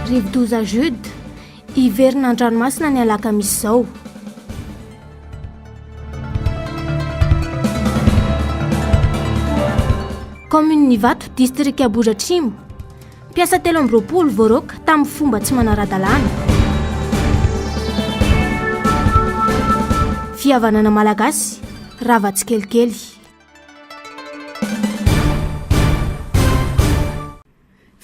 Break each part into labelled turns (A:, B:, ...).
A: rive 12 jude iverina an-dranomasina ny alakamisy izao. Commune Nivato district Abodratrimo mpiasa 320 voaroka tamin'ny fomba tsy manara-dalàna. Fihavanana malagasy rava-tsikelikely.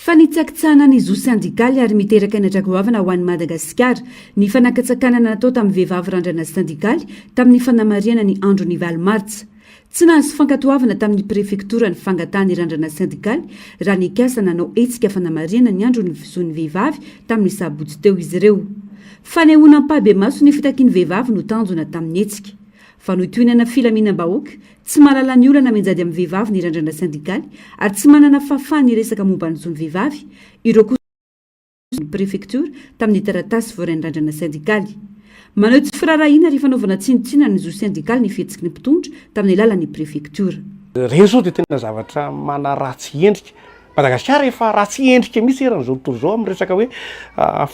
B: Fanitsakitsahana ny zo sindikaly ary miteraka ny atrakoavana ho an'ny Madagasikara ny fanakatsakanana natao tamin'ny vehivavy randrana sindikaly tamin'ny fanamariana ny andro ny valo martsa. Tsy nahazo fankatoavana tamin'ny prefektora ny fangatahany randrana sindikaly raha nikasa nanao etsika fanamariana ny andro ny visoan'ny vehivavy tamin'ny sabotsy teo izy ireo. Fanehoana ampabe maso ny fitakiany vehivavy no tanjona tamin'ny etsika. Fa no toinana filaminam-bahoaka tsy mahalala ny olana menjady amin'ny vehivavy ny randrana sindikaly ary tsy manana fahafahana ny resaka momba ny zony vehivavy ireo kosa ny prefektora tamin'ny taratasy voaray ny randrana sindikaly. Manao tsy firarahina rehefa naovana tsinontsina ny zo sindikaly ny fihetsiky ny mpitondra tamin'ny alalan'ny prefektora.
C: Reny zao dia tena zavatra mana ratsy endrika. Madagasikara efa ratsy endrika mihitsy eran'izao tontolo izao amin'ny resaka hoe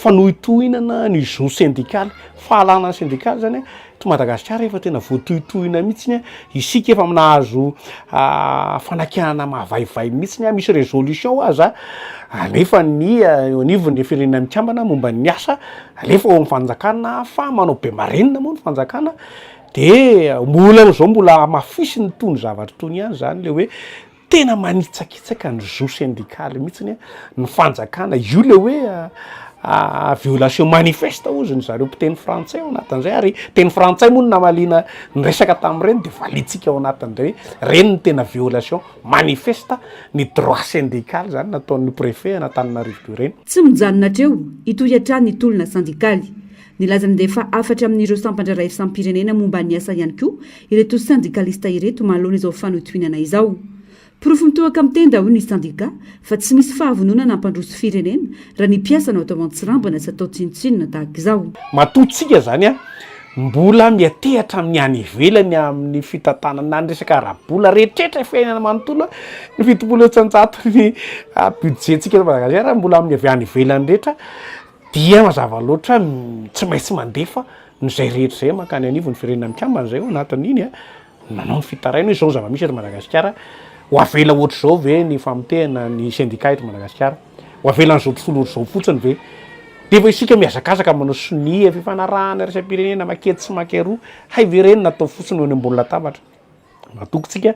C: fanohitohinana ny zo sindikaly, fahalana sindikaly zany to Madagasikara efa tena voatohitohina mihitsy isika efa nahazo fanakiana mahavaivay mihitsy misy résolution aza alefa ny nivon'ny firenena mikambana momba ny asa alefa ao amin'ny fanjakana fa manao be marenina moa ny fanjakana dia molana zao mbola mafisy ny tony zavatra tony ihany zany le hoe tena manitsakitsaka ny zo sindikaly mihitsy ny fanjakana io le hoe violation manifeste oziny zareo mpiteny frantsay ao anatin'izay ary teny frantsay moa no namalina ny resaka tamin'ireny dia valitsika ao anatin'izay reny ny tena violation manifeste ny droit syndical zany nataon'ny préfet Antananarivo reny.
B: Tsy mijanona hatreo itohy ny tolona sindikaly. Nilazany dia efa afatra amin'ireo sampandrara isampirenena momba ny asa ihany koa ireto sindikalista ireto manoloana izao fanotohinana izao. Profo mitohaka amin'ny tenda hoy ny sindika fa tsy misy fahavonona nampandroso firenena raha ny mpiasa no atao antsirambana sy atao tsinotsinona tahaka izao.
C: Matotsika zany mbola miatehatra amin'ny any ivelany amin'ny fitantanana ny resaka arabola rehetrarehetra fiainana manontolo ny fitopolo tsanjato ny budgetsika eto Madagasikara mbola amin'ny avy any ivelany rehetra dia mazava loatra tsy maintsy mandefa nyzay rehetra zay makany anivo ny firenena mikambana zay ao anatin'iny nanao ny fitaraina izao zava-misy eto Madagasikara ho avela ohatr' izao ve ny famotehana ny syndicat eto Madagasikara ho avelan'izao tontolo ohatr' izao fotsiny ve dia efa isika miazakazaka manao sonia fifanarahana resam-pirenena makety sy makeroa hay ve reny natao fotsiny eo ny ambony latabatra matokotsika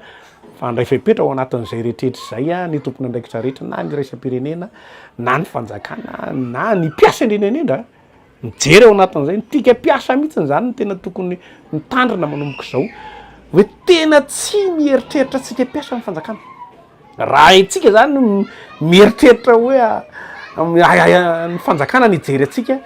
C: fa andray fepetra ao anatin'izay rehetrarehetra zay ny tompona andraikitra rehetra na ny resam-pirenena na ny fanjakana na ny mpiasa indrindra mijery ao anatin'izay nytika mpiasa mihitsy zany ny tena tokony mitandrina manomboka izao hoe tena tsy mieritreritra tsika mpiasa ny fanjakana raha itsika zany mieritreritra hoe ny fanjakana ny jery atsika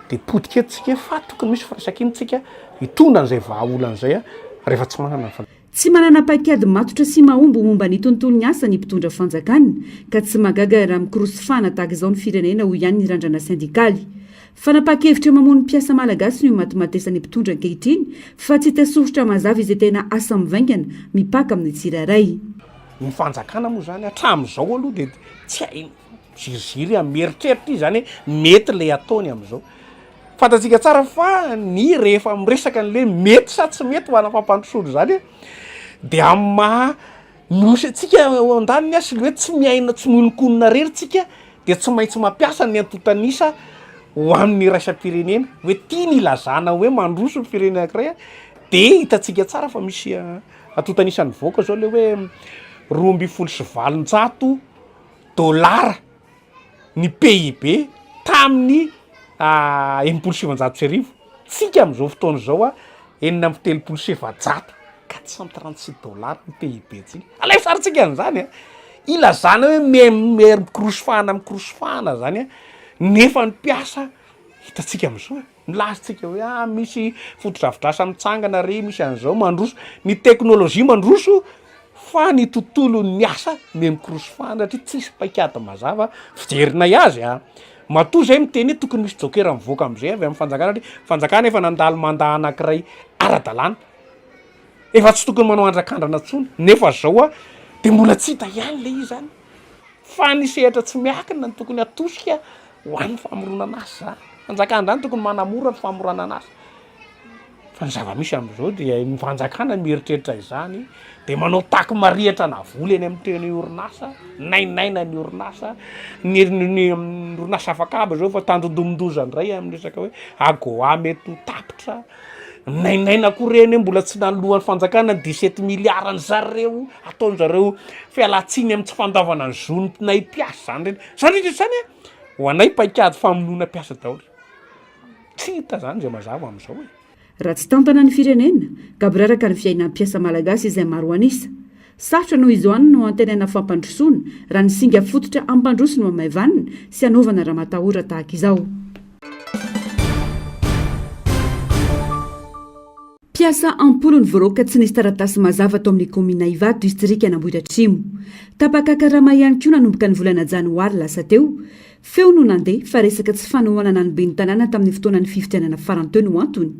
C: dia potika etsika fa tokony misy firaisan-kinitsika hitondra an'izay vahaolan'izay rehefa tsy manana
B: tsy manana paikady matotra sy mahomby momba ny tontolo ny asa ny mpitondra fanjakana ka tsy magaga raha mikorosofana tahaka izao ny firenena ho ihany ny randrana sindikaly. Fanapa-kevitra mamono mpiasa malagasy no matomatesany mpitondra ankehitriny fa tsy tasorotra mazava izay tena asa mivaingana mipaka amin'ny tsirairay.
C: Ny fanjakana moa zany hatramin'izao aloha dia tsy haino ziriziry mieritreritra izy zany mety le ataony amin'izao. Fantatsika tsara fa ny rehefa miresaka an'le mety sa tsy mety ho ana fampandrosoana zany dia amin'ny maha nosy atsika ao an-daniny sy le hoe tsy miaina tsy miholikonina rery tsika dia tsy maintsy mampiasa ny antotanisa ho amin'ny raisam-pirenena hoe tia ny ilazana hoe mandroso ny firenena anankiray dia hitantsika tsara fa misy atotanisany voaka zao le hoe 2,7 dolara ny PIB tamin'ny 7,700 tsika amin'izao fotoana izao 9,700 436 dolara ny PIB tsika alay sarintsika an'izany ilazana hoe mikorosofana zany nefa ny mpiasa hitantsika amin'izao milazitsika hoe misy foto-drafidrasa mitsangana re misy an'izao mandroso ny teknôlôjia mandroso fa ny tontolo ny asa mikorosofana satria tsisy paikady mazava fijerina azy matoa zay miteny tokony misy jokera mivoaka amin'izay avy amin'ny fanjakana fanjakana efa nandalo mandaha anankiray ara-dalàna efa tsy tokony manao andrakandrana tsony nefa zao dia mbola tsy hita ihany le izy zany fa ny sehatra tsy miakina ny tokony atosika ho an'ny famoronana azy za fanjakana zany tokony manamora ny famoronana azy fa ny zava-misy am'izao dia ny fanjakana mieritreritra izany de manao taky marihatra na voly eny amin'ny teny orinasa nainaina ny orinasa ny orinasa afakaba zao fa tandondomondozany ray amin'ny resaka hoe agoa mety ho tapitra nainaina koreny mbola tsy nalohan'ny fanjakana 17 miliarany zareo ataony zareo fialatsiny amin'ny tsy fandavana ny zononay mpiasa zany reny zany zany ho anay paikady famonoana mpiasa daholo tsy hita zany zay mazava am'izao e
B: raha tsy tantana ny firenena gabraraka ny fiainan'ny mpiasa malagasy izay maro anisa sarotra noho izoany no antenaina fampandrosoana raha ny singa fototra ampandroso no amaivanina sy anaovana raha matahora tahaka izao mpiasa ampolo ny voaroka tsy nisy taratasy mazava tao amin'ny komina Ivato distrika Anambohidratrimo tapakakarama ihany koa nanomboka ny volana janoary lasa teo feo no nandeha fa resaka tsy fanohanana ny ben'ny tanàna tamin'ny fotoanany fifidianana farany teo no antony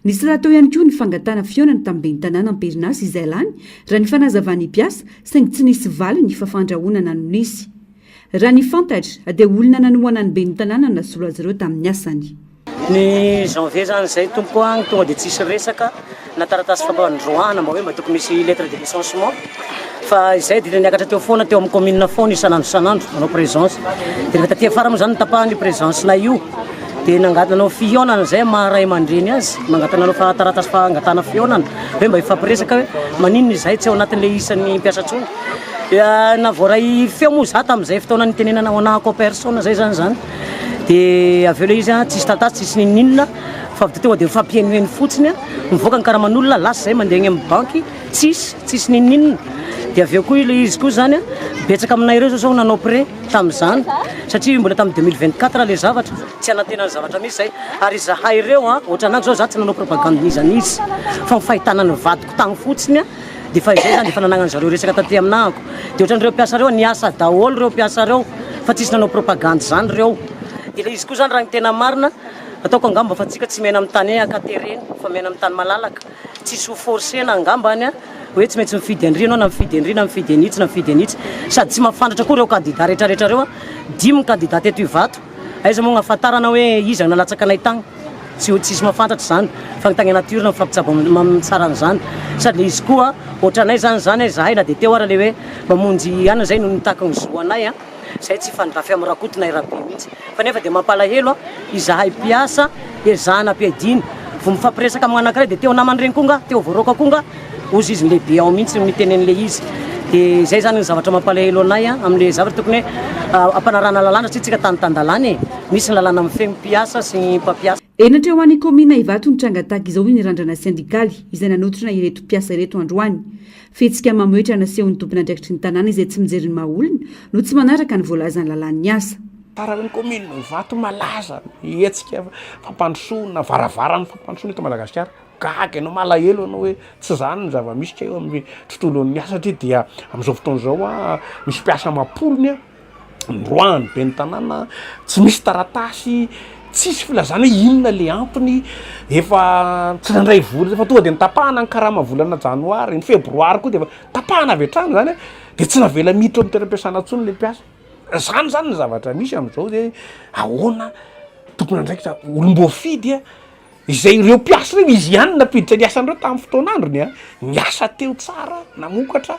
B: nisy raha tao ihany koa ny fangatana fionana tamin'ny ben'ny tanàna amperinasy izay lany raha ny fanazavany mpiasa saingy tsy nisy valy ny fafandrahonana no nisy raha ny fantatra dia olona nanohana ny ben'ny tanàna nasolo azy ireo tamin'ny asany
D: ny janvier zany zay tompo agny tonga de tsisy resaka na taratasy fampandroana mba hoe mba tokony misy lettre de licenciement fa izay de niakatra teo foana teo amin'ny commune foana isanandro manao présence de rehefa taty afara moa zany tapahany présence na io de nangatanao fionana zay maharay mandreny azy mangatananao fa taratasy fangatana fionana hoe mba ifampiresaka hoe maninona izay tsy ao anatin'le isan'ny mpiasa tsony na voaray feo moa za tam'izay fotoana nitenenana ao anahako personne zay zany de aveo le izy tsisy taratasy tsisy nininona fa avy tonga de fampienoeny fotsiny mivoaka ny karaman'olona lasa zay mandeha agny amin'ny banky tsisy nininona de aveo koa le izy koa zany betsaka aminay ireo zao nanao pré tam'izany satria mbola tamin'ny 2024 le zavatra tsy anatenany zavatra misy zay ary zahay ireo ohatran'anko zao za tsy nanao propagandisany izy fa mifahitana ny vadiko tagny fotsiny de fa izay zany de fa nanagnan zareo resaka taty aminahako de ohatran'ireo mpiasa reo niasa daholo reo mpiasa reo fa tsisy nanao propagande zany reo de le izy koa zany raha ny tena marina ataoko angamba fa tsika tsy mena amin'ny tany akatereny fa mena amin'ny tany malalaka tsisy ho forcena angambany hoe tsy maintsy mifidy andrina na mifidy andrina mifidy anitsy na mifidy anitsy sady tsy mampifantatra koa reo candidat rehetrarehetra reo dimy candidat teto Ivato aiza moa gnafantarana hoe izy nalatsaka anay tagny tsisy mafantatra zany fa ny tagny nature na mifampitsabo tsarany sady le izy koa ohatranay zany zahay na de teo ara le hoe mamonjy ana zay no nitaka ny zoanay zay tsy fandrafy amin'ny rakotina rabe mihitsy fa nefa de mampalahelo izahay mpiasa ezahana ampiadiny vo mifampiresaka amin'ny anankiray de teo namany regny konga teo voaroka konga ozy izy lehibe ao mihitsy mitenen'le izy de zay zany ny zavatra mampalahelo anay amin'le zavatra tokony ampanarana lalàna satria tsika tany misy ny lalàna amin'ny fegny-mpiasa sy ny mpampiasa
B: enatra ho an'ny komina Ivato ny tranga tahaka izao ny randrana sindikaly izay nanotrana ireto mpiasa ireto androany fihetsika mamoetra nasehon'ny tompony andraikitry ny tanàna izay tsy mijery ny maolona no tsy manaraka ny voalazany lalàn'ny asa
C: tarany komina Ivato malaza hetsika fampandrosoana varavarany fampandrosoana eto Madagasikara gaga anao malahelo anao hoe tsy zany ny zava-misy ka eo amin'ny tontolon'ny asa satria dia amin'izao fotoana zao misy mpiasa mapolony ndroany be ny tanàna tsy misy taratasy tsisy filazana hoe inona le antony efa tsy nandray vola fa tonga de nitapahana ny karama volana janoary ny febroary koa de efa tapahana avy hatrany zany de tsy navela miditra amin'ny toeram-piasana ntsony le mpiasa zany ny zavatra misy am'izao de ahoana tokony andraikitra olom-boafidy izay ireo mpiasa reo izy ihany napiditra ny asandreo tamin'ny fotoan'androny ny asa teo tsara namokatra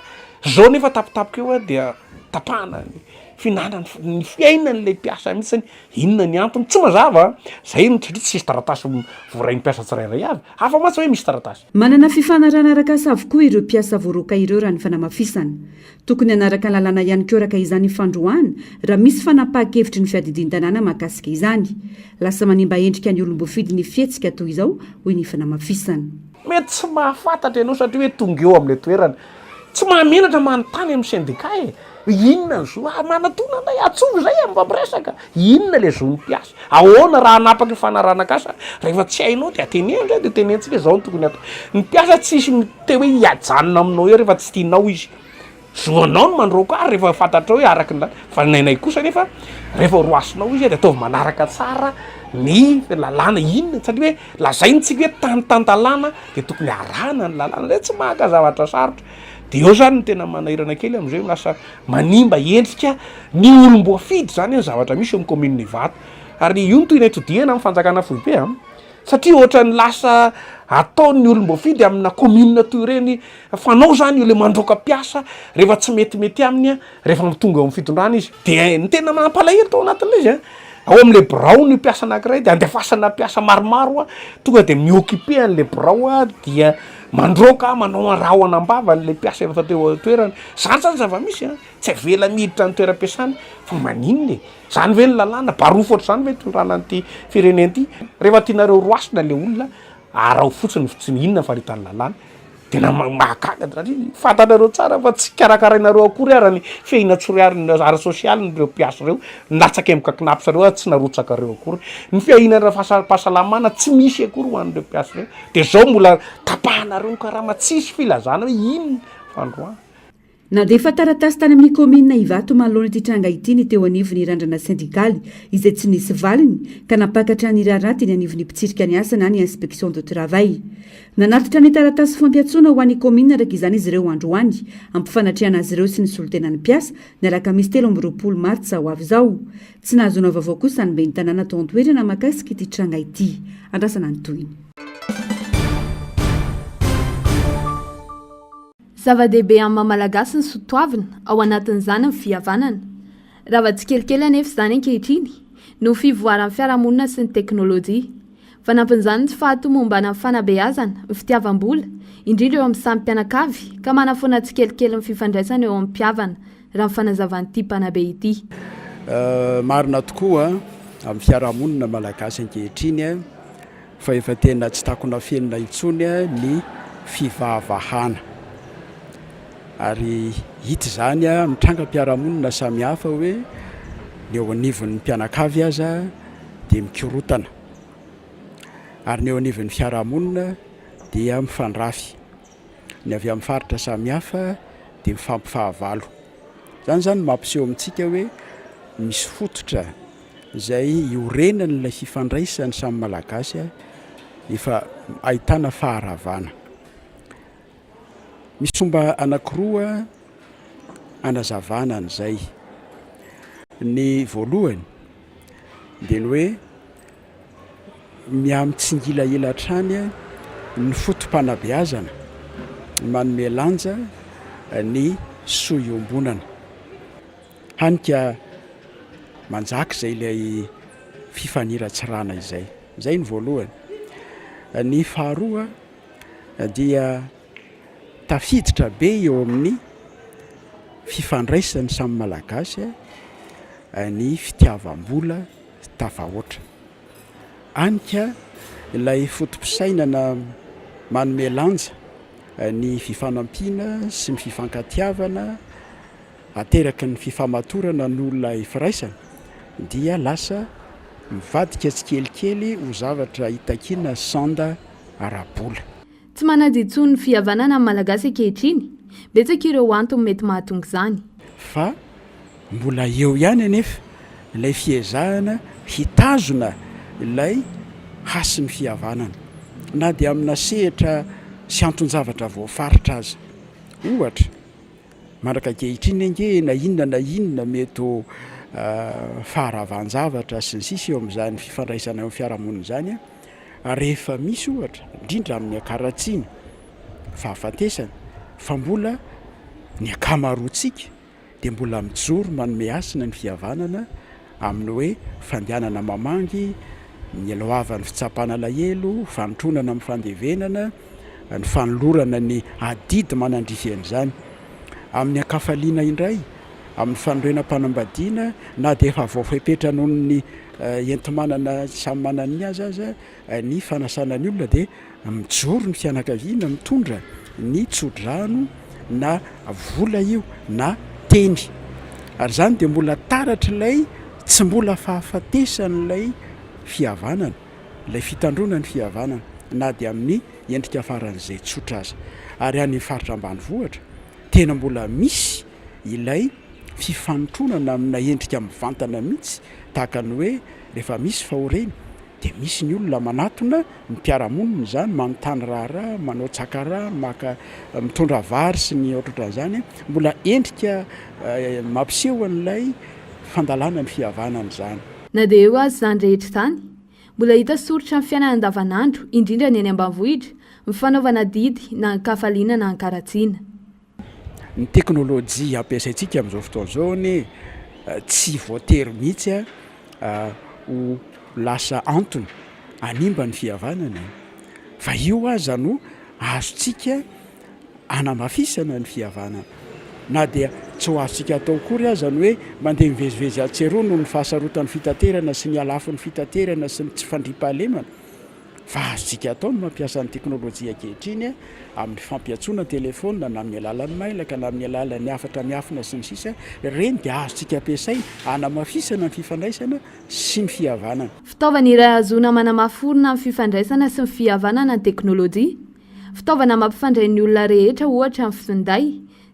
C: zao nefa tapitapoka eo dia tapahana finanana ny fiainan'le mpiasa mihitsy inona ny antony tsy mazava zay satria tsisy taratasy voarainy mpiasa tsirairay avy hafa matsy hoe misy taratasy
B: manana fifanarana araka avokoa ireo mpiasa voaroka ireo raha ny fanamafisana tokony anaraka ny lalàna ihany keo raka izany fandroana raha misy fanapaha-kevitry ny fiadidin-tanàna mahakasika izany lasa manimba endrika ny olom-boafidy ny fihetsika toy izao hoy ny fanamafisana
C: mety tsy mahafantatra ianao satria hoe tonga eo amin'le toerana tsy mahamenatra manontany amin'ny syndika inona ny zo manatona anay atsovy zay mifampiresaka inona le zo ny mpiasa ahoana raha anapaka ifanarana kasa rehefa tsy hainao de atenendra de tenentsika zao ny tokony atao ny mpiasa tsisy te hoe hiajanona aminao eo rehefa tsy tianao izy zoanao no mandroko rehefa fantatra hoe araky ny fa nainay kosa nefa rehefa roasinao izy de ataovy manaraka tsara ny lalàna inona satria hoe lazainy tsika hoe tany tantalàna de tokony arahana ny lalàna le tsy mahaka zavatra sarotra de eo zany ny tena manahirana kely am'izay lasa manimba endrika ny olomboafidy zany ny zavatra misy eo amin'ny commune Ivato ary io ny toy ny atodihana amin'ny fanjakana foibe satria ohatra ny lasa ataon'ny olomboafidy amina commune toy ireny fanao zany io le mandroaka piasa rehefa tsy metimety aminy rehefa mitonga eo amin'ny fitondrana izy de ny tena mampalahelo tao anatin'le izy ao am'le brao ny piasa anankiray de andefasana piasa maromaro tonga de mioccupé an'le brao dia mandroaka manao raha anambava n'le piasa efa teo toerana zany zany zava-misy tsy avela miditra ny toeram-piasany fa maninona zany ve ny lalàna barofo oatra zany ve tondrana an'ity firenena ity rehefa tianareo roasina le olona arao fotsiny tsy inona faritany lalàna tena mahagaga satria fantanareo tsara fa tsy karakarainareo akory ara ny fiaina-tsoriary ara sosialy nireo piasa reo natsaka emikakinapisa reo tsy narotsaka reo akory ny fiahinana fahasalamana tsy misy akory ho an'ireo piasa reo de zao mbola tapahanareo ny karama tsisy filazana hoe inona fandroana
B: na dia efa taratasy tany amin'ny komina Ivato manoloana ity tranga ity ny teo anivon'ny randrana sindikaly izay tsy nisy valiny ka napakatra ny raranty ny anivon'ny mpitsirika ny asa na ny inspection de travail nanatitra ny taratasy fampiatsoana ho an'ny komina araka izany izy ireo androany ampifanatriana azy ireo sy ny solontenany piasa ny alakamisy 13 martsa ho avy izao tsy nahazona vaovao kosa ny be ny tanàna tao antoerana makasika ity tranga ity andrasana ny toyiny
E: zava-dehibe amin'ny mamalagasy ny sotoavina ao anatin'izany ny fihavanana raha va tsy kelikely anefa izany ankehitriny no fivoaran'ny fiarahamonina sy ny teknôlôjia fanampin'izany tsy fahatomobana amin'ny fanabeazana ny fitiavam-bola indrindra eo amin'ny samy mpianakavy ka manafoana tsy kelikely ny fifandraisana eo amin'ny mpiavana raha ny fanazavan'ity mpanabe ity
F: marina tokoa amin'ny fiarahamonina malagasy ankehitriny fa efa tena tsy takona felona intsony ny fivavahana ary hita zany mitrangampiarahamonina samihafa hoe ny eo anivon'ny mpianakavy aza dia mikorotana ary ny eo anivon'ny fiarahamonina dia mifandrafy ny avy amin'ny faritra samihafa dia mifampifahavalo zany mampiseho amintsika hoe misy fototra izay iorenany ilay fifandraisany samy malagasy efa ahitana faharavana misy fomba anankiroa anazavana an'izay ny voalohany dia ny hoe miamitsingilahila hatrany ny fotom-panabeazana manome lanja ny soiombonana hanika manjaka izay ilay fifaniratsirana izay ny voalohany ny faharoa dia tafiditra be eo amin'ny fifandraisany samy malagasy ny fitiavam-bola tafahoatra hanika ilay fotom-pisainana manome lanja ny fifanampiana sy ny fifankatiavana ateraky ny fifamatorana n'olona ifiraisana dia lasa mivadika tsy kelikely ho zavatra hitakina sanda ara-bola
E: tsy manadiditsony ny fihavanana amin'ny malagasy ankehitriny betsaka ireo antony mety mahatonga izany
F: fa mbola eo ihany anefa ilay fiezahana hitazona ilay hasin'ny fihavanana na dia amina sehatra sy anton-javatra voafaritra azy ohatra mandraka ankehitriny ange na inona mety ho faharavan-javatra sy ny sisy eo amin'izany fifandraisana amin'ny fiarahamonina izany rehefa misy ohatra indrindra amin'ny akaratsiana fahafatesana fa mbola ny akamaroantsika dia mbola mijoro manome asina ny fihavanana amin'ny hoe fandehanana mamangy ny eloavan'ny fitsapana lahelo fanotronana amin'ny fandevenana ny fanolorana ny adidy manandrify an'izany amin'ny akafaliana indray amin'ny fanondroena-panambadiana na dia efa voafepetra noho ny entimanana samy manany azy aza ny fanasana ny olona dia mijoro ny fianakaviana mitondra ny tsodrano na vola io na teny ary zany dia mbola taratra ilay tsy mbola fahafatesan'ilay fihavanana ilay fitandrona ny fihavanana na dia amin'ny endrika faran'izay tsotra azy ary any faritra ambany vohatra tena mbola misy ilay fifanotronana amina endrika mivantana mihitsy tahaka ny hoe rehefa misy fahoreny de misy ny olona manatona ny mpiaramoniny zany manontany raharaha manao tsakaraha maka mitondra vary sy ny ohatrohatran'izany mbola endrika mampiseho an'ilay fandalana ny fihavanany zany.
E: Na dia eo azy izany rehetra izany mbola hita soritra ny fiainana andavanandro indrindra ny eny ambanivohitra mifanaovana didy na nkafaliana na nkaratsiana.
F: Ny teknôlôjia ampiasaintsika amin'izao fotoana izao ny tsy voatery mihitsy ho lasa antony animba ny fihavanana fa io aza no azontsika anamafisana ny fihavanana na dia tsy ho azontsika atao kory azany hoe mandeha mivezivezy atseroa no ny fahasarotan'ny fitaterana sy ny alafon'ny fitaterana sy ny tsy fandriampahalemana fa azontsika atao no mampiasa ny teknôlôjia ankehitriny amin'ny fampiatsoana telefona na amin'ny alalan'ny mailaka na amin'ny alalan'ny afatra miafina sy ny sisa reny dia azontsika ampiasaina anamafisana ny fifandraisana sy ny fihavanana.
E: Fitaovana iray azoana manamaforona amin'ny fifandraisana sy ny fihavanana ny teknôlôjia, fitaovana mampifandray ny olona rehetra ohatra amin'ny finday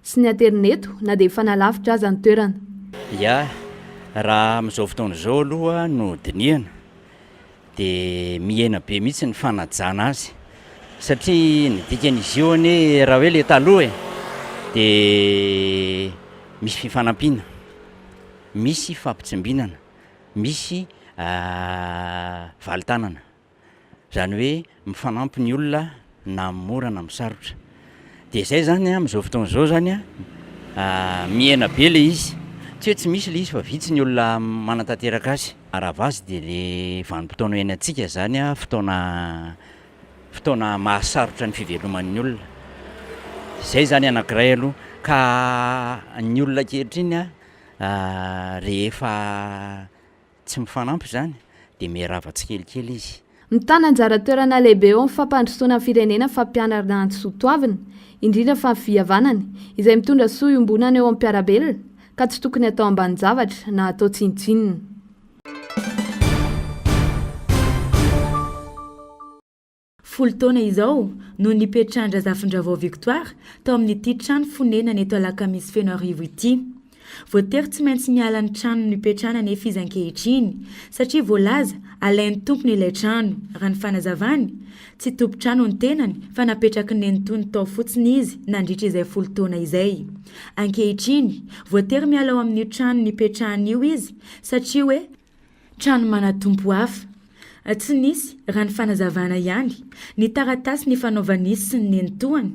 E: sy ny interneto na dia fanalavitra aza ny toerana.
G: Ya, raha amin'izao fotoana izao aloha no dinihana dia mihena be mihitsy ny fanajana azy satria ny dikan'izy io anie raha hoe le taloha dia misy fifanampiana, misy fampitsimbinana, misy valitanana, zany hoe mifanampy ny olona na mora na misarotra. Dia izay zany amin'izao fotoana izao zany mihena be le izy, tsy hoe tsy misy le izy fa vitsy ny olona manatanteraka azy. Raha vazy dia le vanim-potoana iainantsika zany fotoana mahasarotra ny fiveloman'ny olona. Izay zany anankiray aloha ka ny olona ankehitriny rehefa tsy mifanampy zany dia miarava tsikelikely izy.
E: Mitana anjara toerana lehibe eo amin'ny fampandrosoana ny firenena fampianarana ny soatoavina indrindra fa ny fihavanana izay mitondra soa iombonana eo amin'ny mpiarabelona ka tsy tokony atao ambany-javatra na atao tsinitsinina.
H: Folo taona izao no nipetrandra Zafindravao Victoire tao amin'ity trano fonenana eto Alakamisy feno arivo ity. Voatery tsy maintsy miala ny trano nipetrana nefa izy ankehitriny satria voalaza alain'ny tompony ilay trano raha ny fanazavany tsy tompo-trano ny tenany fa napetraky nenitony tao fotsiny izy nandritra izay folo taona izay. Ankehitriny voatery miala ao amin'io trano nipetrahan'io izy satria hoe trano manatompo hafa. Tsy nisy raha ny fanazavana ihany ny taratasy ny fanaovan'isy sy ny nenitoany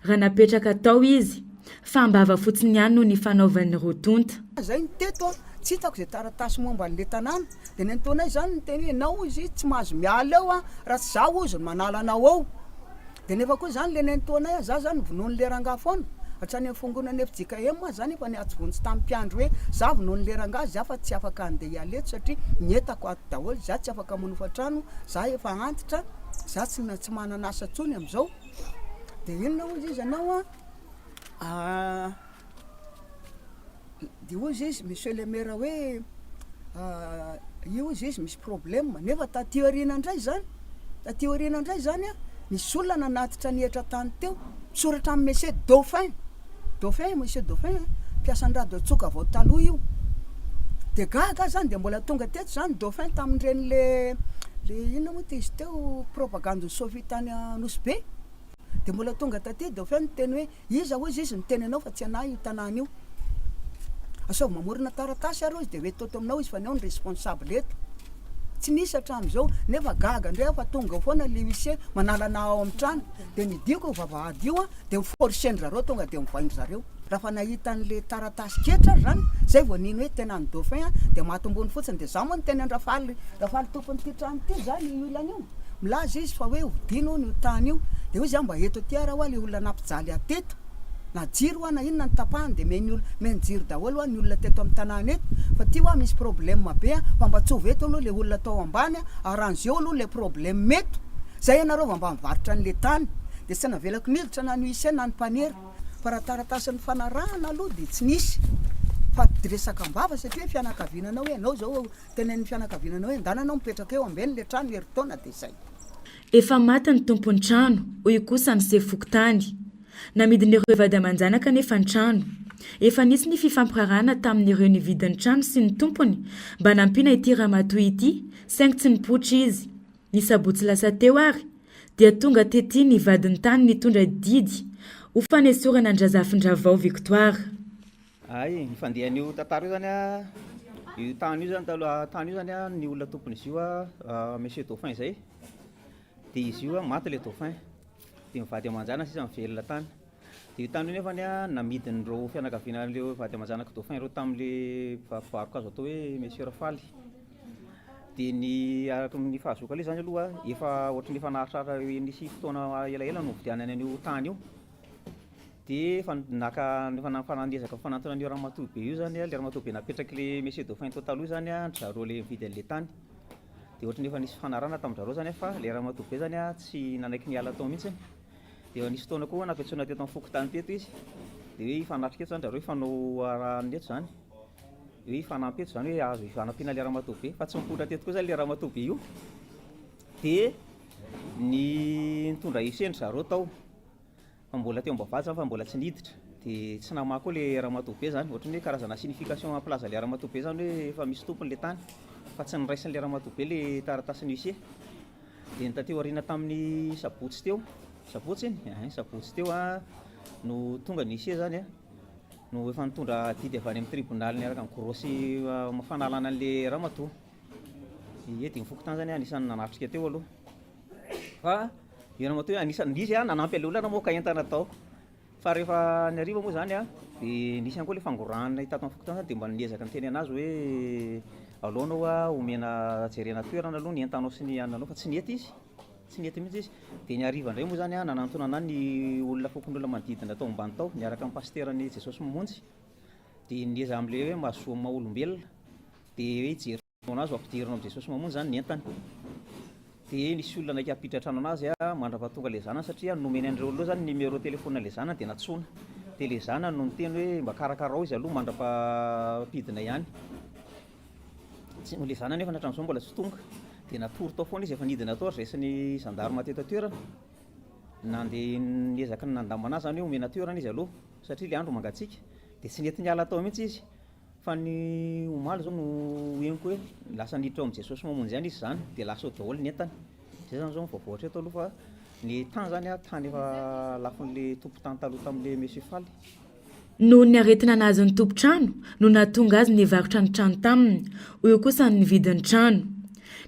H: raha napetraka tao izy fa mbava fotsiny ihany no ny fanaovan'ny rotonta.
I: Zay ny teto tsy hitako izay taratasy momba an'le tanàna dia nenitoana izany ny teny enao izy tsy mahazo miala eo raha tsy zaho izy manala anao ao dia nefa koa zany le nenitoana za zany vonoany le rangaha foana hatrany amin'ny fongonana efijika ema zany efa niatsivontsy tamin'ny mpiandro hoe za vonoany le rangaha za fa tsy afaka andeha iala eto satria nyetako ato daholo za tsy afaka manofa trano za efa antitra za tsy manana asa tsony amin'izao dia inona ozy izy anao dia ozy izy monsieur le maire hoe io izy izy misy problème nefa taty aoriana indray zany misy olona nanatitra nihitra tany teo misoratra amin'ny monsieur Dauphin monsieur Dauphin mpiasan-drado atsoka vao taloha io dia gaga zany dia mbola tonga teto zany Dauphin tamin'ireny le inona moa izy teo propagande Soviet tany Anosy Be dia mbola tonga taty Dauphin niteny hoe iza ozy izy niteny anao fa tsy anahy io tanàna io asao mamorona taratasy arô izy dia hoe toto aminao izy fa anao ny responsable eto tsy nisy hatramin'izao nefa gaga indray fa tonga foana le huissier manala anao ao amin'ny trano dia nidiako vavahady io dia miforceny zareo tonga dia mivaindry zareo raha fa nahita an'le taratasy ketra zany zay vao niny hoe tena ny Dauphin dia matombony fotsiny dia za moa niteny Rafaly tompon'ity trano ity zany io ilany io milaza izy fa hoe hodino ny tany io dia izy mba eto ty ara ho le olona nampijaly ateto na jiro na inona ny tapahany dia menjiro daholo ny olona teto amin'ny tanàna eto fa ty hoa misy problème be fa mba tsy oveto aloha le olona tao ambany arrange eo aloha le problème meto zay ianareo va mba mivarotra an'le tany dia tsy navelako niditra na ny huissier na ny mpaniera fa raha taratasin'ny fanarahana aloha dia tsy nisy fa resaka mbava satria fianakavinanao hoe anao zao tenen'ny fianakavinanao hoe ndananao mipetraka eo ambeny le trano heritaona dia zay
H: efa maty ny tompon'ny trano hoy kosa ny sefokotany namidin'ireo vady aman-janaka nefa ny trano efa nisy ny fifampirarana tamin'ireo nividin'ny trano sy ny tompony mba nampiana ity ramatoa ity saingy tsy nipoitra izy Ny sabotsy lasa teo ary dia tonga tety ny vadiny tany nitondra didy ho fanesorana andrazafin-dravao Victoire.
J: Ay, ny fandehan'io tantara io zany a, io tany io zany tany io zany a, ny olona tompon'izy io a monsieur Dauphin zay. Dia izy io a maty le Dauphin. Dia mivady aman-janaka sisa mivelona tany. Dia io tany io nefany a namidin'ireo fianakavian'ireo vady aman-janaka Dauphin ireo tamin'le varoka azo atao hoe monsieur Rafaly. Dia ny fahazoako ilay zany aloha efa ohatran'ny efa naharitraritra nisy fotoana elaela no vidianany an'io tany io. Dia fanandezaka fanantona an'io ramatoabe io zany a, le ramatoabe napetraky le monsieur Dauphin tao taloha zany a, zareo le mividy an'le tany. Dia ohatran'ny efa nisy fanarana tamin-jareo zany fa le ramatoabe zany a tsy nanaiky niala tao mihitsy. Dia nisy fotoana koa napetsona teto amin'ny fokotany teto izy. Dia hoe ifanatrika eto zany zareo ifanao arahany eto zany. Hoe ifanampy eto zany hoe azo ifanampiana le ramatoabe fa tsy mipotra teto koa zany le ramatoabe io. Dia ny nitondra isendry zareo tao fa mbola teo ambavahatra fa mbola tsy niditra. Dia tsy namaky koa le ramatoabe zany, ohatran'ny hoe karazana signification amplaza le ramatoabe zany hoe efa misy tompony le tany fa tsy niraisin'ny le ramatoabe le taratasy huissier. Dia nitateo ariana tamin'ny sabotsy teo, sabotsy iny? Sabotsy teo a no tonga ny huissier zany a, no efa nitondra didy avy any amin'ny tribunal niaraka amin'ny grosy fanalana an'le ramatoa. Dia mifoko tany zany anisan'ny nanatrika teo aloha. Fa io ramatoa anisan'ny izy a nanampy an'ilay olona namoaka entana tao. Fa rehefa niariva moa zany a, dia nisy ihany koa le fangorahana hitato amin'ny foko tany dia mba niezaka niteny anazy hoe aleo anao a omena jerena toerana aloha ny entanao sy ny ananao fa tsy nety izy. Tsy nety mihitsy izy. Dia ny hariva indray moa zany a nanantona anahy ny olona fokon'olona manodidina tao ambany tao niaraka amin'ny pasteran'i Jesosy Mamonjy. Dia nieza amin'ilay hoe mahazoa maha olombelona. Dia hoe hijerona anazy ho ampidirina amin'ny Jesosy Mamonjy zany ny entany. Dia nisy olona naiky hampiditra trano anazy a mandrapahatonga le zanany satria nomeny an'ireo aloha zany numéro téléphone le zanany dia natsoina. Dia le zanany no niteny hoe mba karakarao izy aloha mandrapahampidina ihany. Le zanany nefa hatramin'izao mbola tsy tonga. Dia natory tao foana izy efa nidina tao resin'ny gendarme teto toerana. Nandeha niezaka ny nandamina anazy zany hoe omena toerana izy aloha satria le andro mangatsiaka. Dia tsy nety niala tao mihitsy izy. Fa ny omaly zao no henoko hoe lasa niditra ao amin'ny Jesosy Mamonjy ihany izy zany dia lasa ao daholo ny entany. Zay zany zao mivaovaotra eto aloha fa ny tany zany a tany efa lafin'le tompo tany taloha tamin'le monsieur Faly.
H: Noho ny aretina anazy ny tompo-trano no nahatonga azy nivarotra ny trano taminy, io kosa ny vidin'ny trano.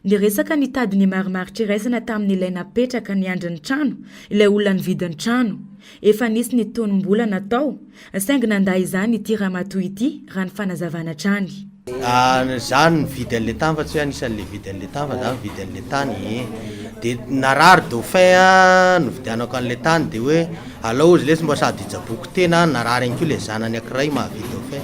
H: Niresaka nitady ny marimaritra iraisana tamin'ilay napetraka ny andrin'ny trano, ilay olona nividin'ny trano. Efa nisy ny tonom-bola natao, saingy nandà izany ity ramatoa ity raha ny fanazavana trany.
K: Zany nividy an'le tany fa tsy hoe anisan'le vidy an'le tany fa zany vidy an'le tany. Dia narary Dauphin a novidianako an'le tany dia hoe alao izy lesy mba sady hijaboko tena narary an'ko le zanany ankiray mahavidy Dauphin.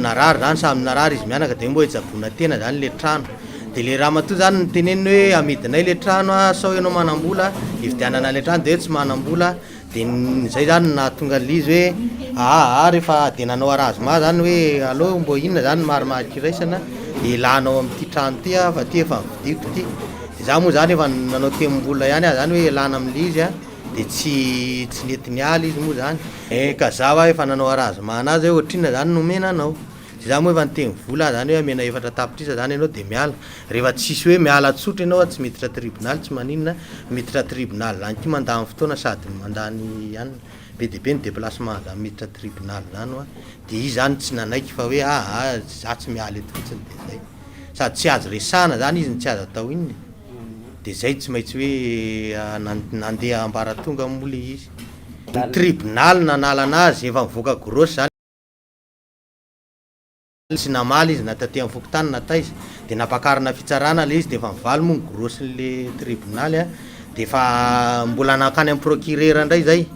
K: Narary zany samy narary izy mianaka dia mba hijabona tena zany le trano. Dia le ramatoa zany niteneny hoe amidinay le trano a sao ianao manam-bola hividianana le trano dia tsy manam-bola. Dia zay zany nahatonga an'izy hoe rehefa adenanao arazoma zany hoe allo mbo inona zany marimarika iraisana dia ilanao amin'ity trano ty a fa ty efa nividiko ty. Dia za moa zany efa nanao temim-bola ihany a zany hoe ilana amin'le izy a dia tsy nety niala izy moa zany. Ka za va efa nanao arazoma anazy hoe ohatrina zany nomena anao. Za moa efa niteny vola zany hoe amena efatra tapitrisa zany ianao dia miala. Rehefa tsisy hoe miala tsotra ianao tsy miditra tribunal tsy maninona miditra tribunal zany ty mandany fotoana sady mandany ihany be dia be ny déplacement zany miditra tribunal zany dia izy zany tsy nanaiky fa hoe za tsy miala eto fotsiny dia zay. Sady tsy azo resahana zany izy ny tsy azo atao inony. Dia zay tsy maintsy hoe nandeha ambaratonga mola izy. Ny tribunal nanala anazy efa mivoaka grosy zany. Tsy namaly izy nataty amin'ny fokotany nataiza dia nampakarina fitsarana le izy dia efa mivaly moa ny grossin'le tribunal a dia efa mbola nakany amin'ny procureur indray zay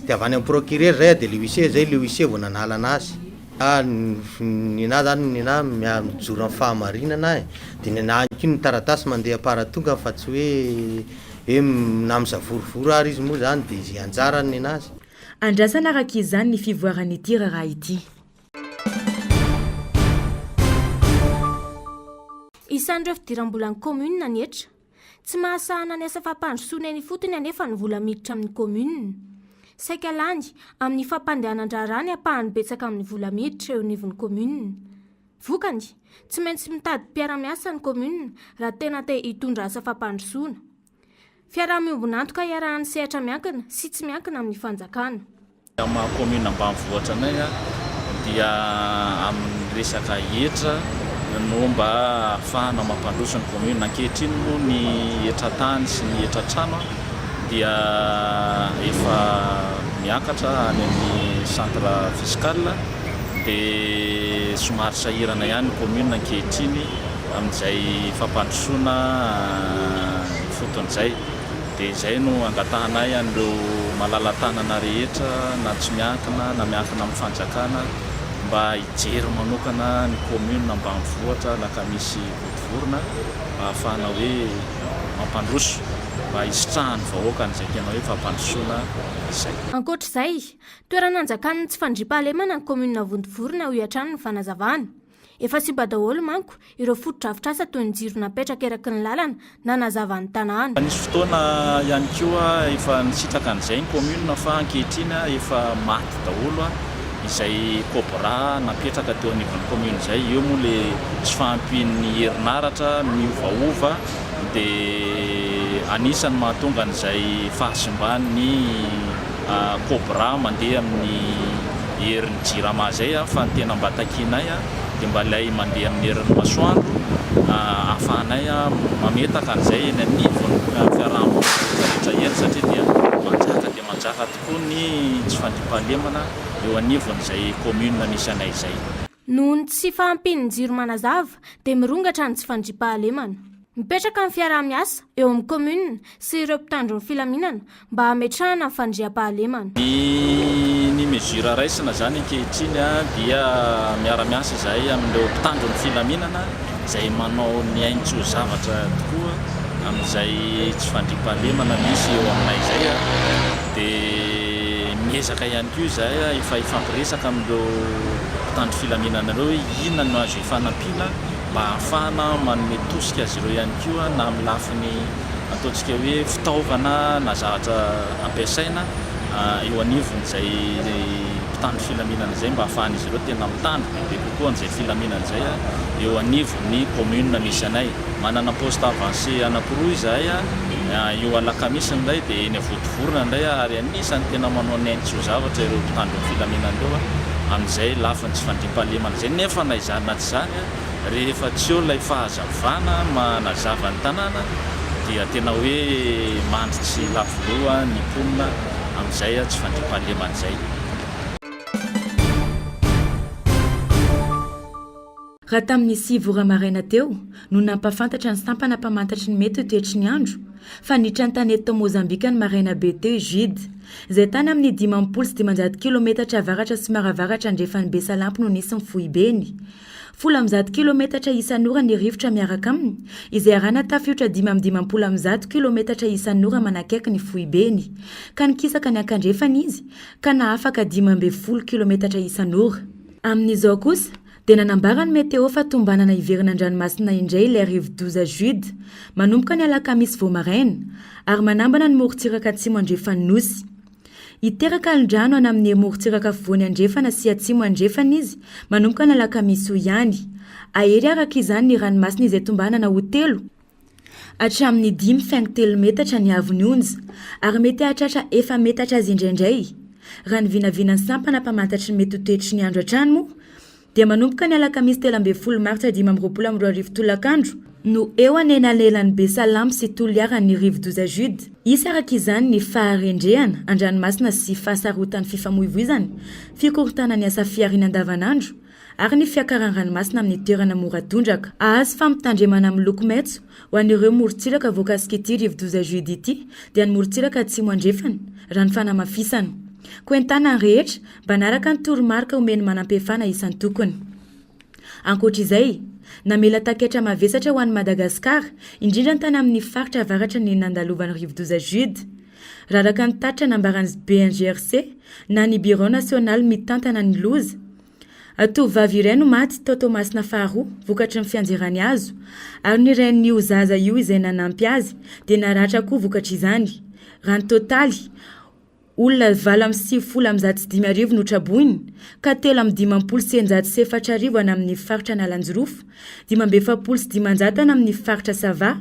K: dia avy any amin'ny procureur zay dia le huissier zay le huissier vao nanala anazy. Ninahy zany ninahy mijoro amin'ny fahamarinana dia ninahy ko ny taratasy mandeha paratonga fa tsy hoe namizavorovoro ary izy moa zany dia izy anjarany ninazy.
H: Andrasana araka izany ny fivoaran'ity raha ity.
A: Isan'ireo fidiram-bola ny commune netra. Tsy mahasahana ny asa fampandrosoana ny fotony anefa ny vola miditra amin'ny commune. Saika landy amin'ny fampandehanan-drarany apahany betsaka amin'ny vola miditra eo anivon'ny commune. vokany tsy maintsy mitady mpiara-miasa ny komuna raha tena te hitondra asa fampandrosoana. Fiaraha-miombonantoka iarahan'ny sehatra miankina sy tsy miankina amin'ny fanjakana.
L: Maha komuna ambanivohitra anay dia amin'ny resaka hetra no mba ahafahana mampandroso ny komuna. Ankehitriny moa ny hetra-tany sy ny hetra-trano dia efa miakatra any amin'ny centre fiscal dia somary sahirana ihany komuna ankehitriny amin'izay fampandrosoana foton'izay. Dia izay no angatahanay an'ireo malala-tanana rehetra na tsy miankina na miankina amin'ny fanjakana mba hijery manokana ny komuna ambanivohitra na ka misy vodivorona mba ahafahana hoe mampandroso mba hisitrahany vahoaka n'izay tena hoe fampandrosoana izay.
A: Ankoatr'izay, toeran'anjakana tsy fandriam-pahalemana ny komuna vodivorona ho hiatrano ny fanazavana. Efa sy badaholo manko ireo fotodrafitrasa toy ny jiro napetraka eraky ny lalana na nazava ny tanàna.
L: Nisy fotoana ihany koa efa nisitraka an'izay ny komuna fa ankehitriny efa maty daholo izay kobra napetraka teo anivon'ny komuna izay. Eo moa le tsy fahampian'ny herinaratra miovaova dia anisany mahatonga an'izay fahasimban'ny kobra mandeha amin'ny herin'ny jirama zay fa ny tena mba takinay dia mba ilay mandeha amin'ny herin'ny masoandro ahafahanay mametaka an'izay eny anivon'ny fiarahamonina rehetra eny satria dia manjaka tokoa ny tsy fandriam-pahalemana eo anivon'izay komuna misy anay izay.
A: Noho ny tsy fahampian'ny jiro manazava dia mirongatra ny tsy fandriam-pahalemana. Mipetraka amin'ny fiaraha-miasa eo amin'ny komuna sy ireo mpitandro ny filaminana mba hametrahana ny fandriam-pahalemana.
L: Ny mesura raisina zany ankehitriny dia miara-miasa izay amin'ireo mpitandro ny filaminana izay manao ny aintso zavatra tokoa amin'izay tsy fandriam-pahalemana misy eo aminay izay dia miezaka ihany koa izay efa ifampiresaka amin'ireo mpitandro filaminana ireo inona no azo ifanampiana mba ahafahana manome tosika azy ireo ihany koa na amin'ny lafiny ataontsika hoe fitaovana na zavatra ampiasaina eo anivon'izay mpitandro filaminana izay mba ahafahan'izy ireo tena mitandro bebe kokoa an'izay filaminana izay eo anivon'ny komuna misy anay. Manana poste avancé anankiroa izahay eo alakamisy indray dia eny vodivorona indray ary anisany tena manao ny aintso zavatra ireo mpitandro filaminana ireo amin'izay lafiny tsy fandriam-pahalemana izay. Nefa na izany tsy izany rehefa tsy eo ilay fahazavana manazava ny tanàna dia tena hoe mandry lavoloa ny mponina amin'izay tsy fandriam-pahalemana izay.
H: Raha tamin'ny 6 ora maraina teo no nampafantatra ny sampana mpamantatry ny mety ho toetry ny andro fa niditra ny tany eto Mozambika ny maraina be teo Jude izay tany amin'ny 50 sy 900 kilometatra avaratra sy maravaratra andrefan'ny Besalampy no nisy ny fohibeny. 10 kilometatra isan'ora ny rivotra miaraka aminy izay arana tafiotra 10 kilometatra isan'ora manakaiky ny fohibeny ka nikisaka ny ankandrefana izy ka nahafaka 10 kilometatra isan'ora. Amin'izao kosa dia nanambara ny meteo fa tombanana iverina an-dranomasina indray ilay rivo 12 Jude manomboka ny alakamisy vao maraina ary manambana ny morontsiraka atsimo andrefana nosy. Iteraka ny drano any amin'ny morontsiraka afovoany andrefana sy atsimo andrefana izy manomboka ny alakamisy ho ihany. Ahery araka izany ny ranomasina izay tombanana ho 3 hatramin'ny 5.3 metatra ny avony onja ary mety hahatratra 4 metatra azy indraindray. Raha ny vinavinan'ny sampana mpamantatry ny mety ho toetry ny andro hatrany moa dia manomboka ny alakamisy 13 martsa 2022 tolakandro no eo anenalelan'ny Besalampy sy Toliara ny rivo 12 Jude. Isy araka izany ny faharendrehana an-dranomasina sy fahasarotan'ny fifamoivoizana, fikorotana ny asa fiariana andavanandro ary ny fiakaran-ranomasina amin'ny toerana mora tondraka. Ahazo fampitandremana amin'ny loko maitso ho an'ireo morontsiraka voakasika ity rivo 12 Jude ity dia ny morontsiraka atsimo andrefana rano fanamafisana. Koentana ny rehetra mba naraka ny toromarika omeny manam-pefana isan'ny tokony. Ankoatr'izay, namela taketra mavesatra ho an'i Madagasikara indrindra ny tany amin'ny faritra avaratra ny nandalovan'ny rivo 12 Jude. Raraka ny tatitra nambaran'ny BNGRC na ny Bureau National mitantana ny loza. Tovovavy iray no maty tao Tomasina faharoa vokatry ny fianjerany azo ary ny ren'io zaza io izay nanampy azy dia naratra koa vokatry izany. Raha ny totaly olona 7 no traboiny ka 3 any amin'ny faritra nalanjyrofo 5 any amin'ny faritra sava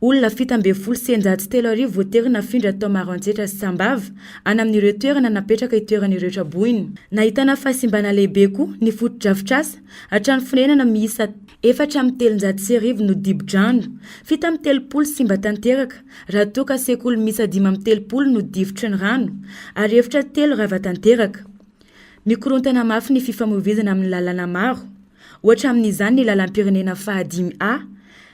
H: olona 7 voatery nafindra tao maroantsetra sy sambava any amin'ireo toerana napetraka itoeran'ireo traboiny nahitana fahasimbana lehibe koa ny foto-drafitrasa hatrany fonenana miisa 4 no dibo-drano 7 simba tanteraka raha toa ka sekoly miisa 5 no divotry ny rano ary 3 rava tanteraka mikorontana mafy ny fifamoivoizana amin'ny lalana maro ohatra amin'izany ny lalam-pirenena fahadimy-A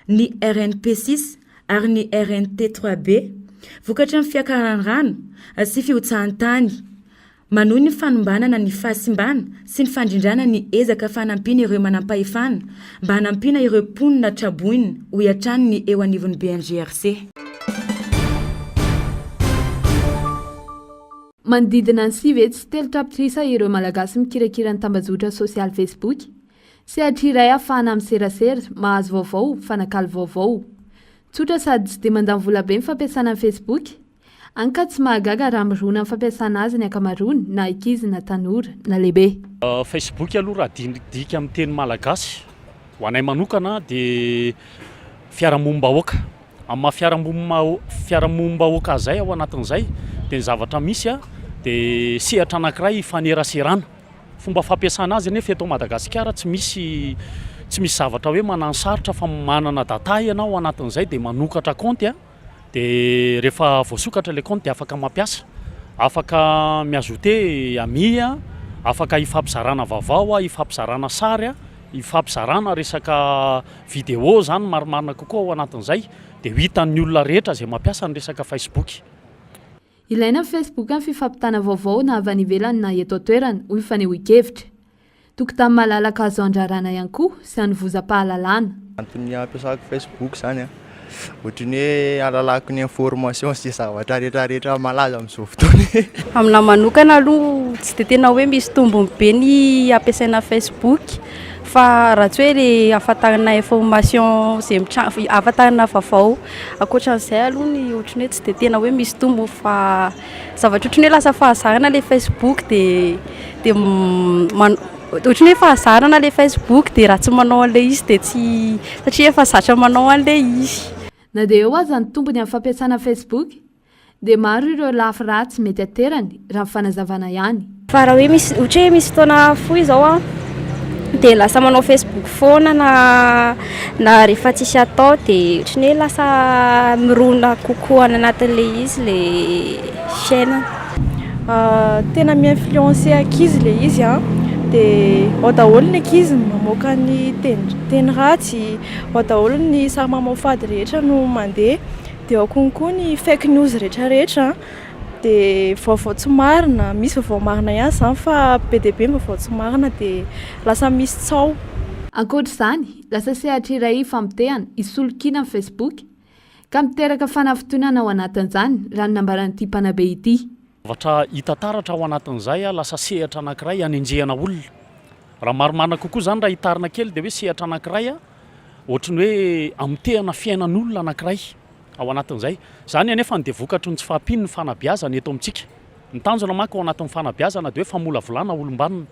H: ny RNP6 ary ny RNT3B vokatra ny fiakaran'ny rano sy fiotsahan-tany manohy ny fanombanana ny fahasimbana sy ny fandrindrana ny ezaka fanampiana ireo manam-pahefana mba hanampiana ireo mponina traboiny ho iatrany ny eo anivon'ny BNGRC.
E: Manodidina ny 9 tsy telo tapitrisa ireo malagasy mikirakira ny tambazotra sosialy Facebook sy atriray ahafahana miserasera mahazo vaovao fanakaly vaovao tsotra sady tsy dia mandany vola be ny fampiasana ny Facebook anka tsy mahagaga raha mirona ny fampiasana azy ny akamaroany na ankizy na tanora na lehibe.
M: Facebook aloha raha dika amin'ny teny malagasy ho anay manokana dia fiarahamonim-bahoaka amin'ny maha fiarahamonim-bahoaka zay ao anatin'izay dia ny zavatra misy dia sehatra anankiray ifaneraserana fomba fampiasana azy nefa eto Madagasikara tsy misy zavatra hoe manansarotra fa manana data ianao anatin'izay dia manokatra compte dia rehefa voasokatra le compte dia afaka mampiasa afaka miajoute ami afaka ifampizarana vaovao ifampizarana sary ifampizarana resaka vidéo zany marimarina kokoa ao anatin'izay dia hitan'ny olona rehetra izay mampiasa ny resaka Facebook.
E: Ilaina Facebook amin'ny fifampitana vaovao na avy any ivelany na eto an-toerana hoy fanehoan-kevitra tokotany malalaka azo andrarana ihany koa sy hanovozam-pahalalana.
N: Antony ampiasako Facebook zany ohatrany hoe alalako ny information sy zavatra rehetrarehetra malaza amin'izao fotoana.
O: Aminà manokana aloha tsy dia tena hoe misy tombony be ny ampiasaina Facebook fa raha tsy hoe le ahafantarana information zay ahafantarana vaovao ankoatran'izay aloha ny ohatrany hoe tsy dia tena hoe misy tombony fa zavatra ohatrany hoe lasa fahazarana le Facebook dia ohatrany hoe fahazarana le Facebook dia raha tsy manao an'ilay izy dia tsy satria efa zatra manao an'ilay izy.
E: Na dia eo aza ny tombony amin'ny fampiasana Facebook dia maro ireo lafy ratsy mety aterany raha fanazavana ihany.
P: Fa raha hoe misy ohatra hoe misy fotoana fohy izao dia lasa manao Facebook foana na rehefa tsisy atao dia ohatrany hoe lasa mirona kokoa any anatin'ilay izy le chaîne.
Q: Tena mi-influencer ankizy le izy dia ao daholo ny ankizy mamoaka ny teny ratsy, ao daholo ny sary mamafady rehetra no mandeha, dia ao konkoa ny fake news rehetrarehetra dia vaovao tsy marina, misy vaovao marina ihany zany fa be dia be vaovao tsy marina dia lasa misy tsao.
E: Ankoatr'izany lasa sehatra iray famotehana isolokiana amin'ny Facebook ka miteraka fanaftonana ao anatin'izany raha ny nambaran'ity mpanabe ity.
M: Zavatra hita taratra ao anatin'izay lasa sehatra anankiray hanenjehana olona. Raha marimarina kokoa zany raha hitarina kely dia hoe sehatra anankiray ohatrany hoe amitehana fiainan'olona anankiray ao anatin'izay. Zany anefa dia vokatry ny tsy fahampiany ny fanabeazana eto amintsika. Ny tanjona manko ao anatin'ny fanabeazana dia hoe famola volana olombanona.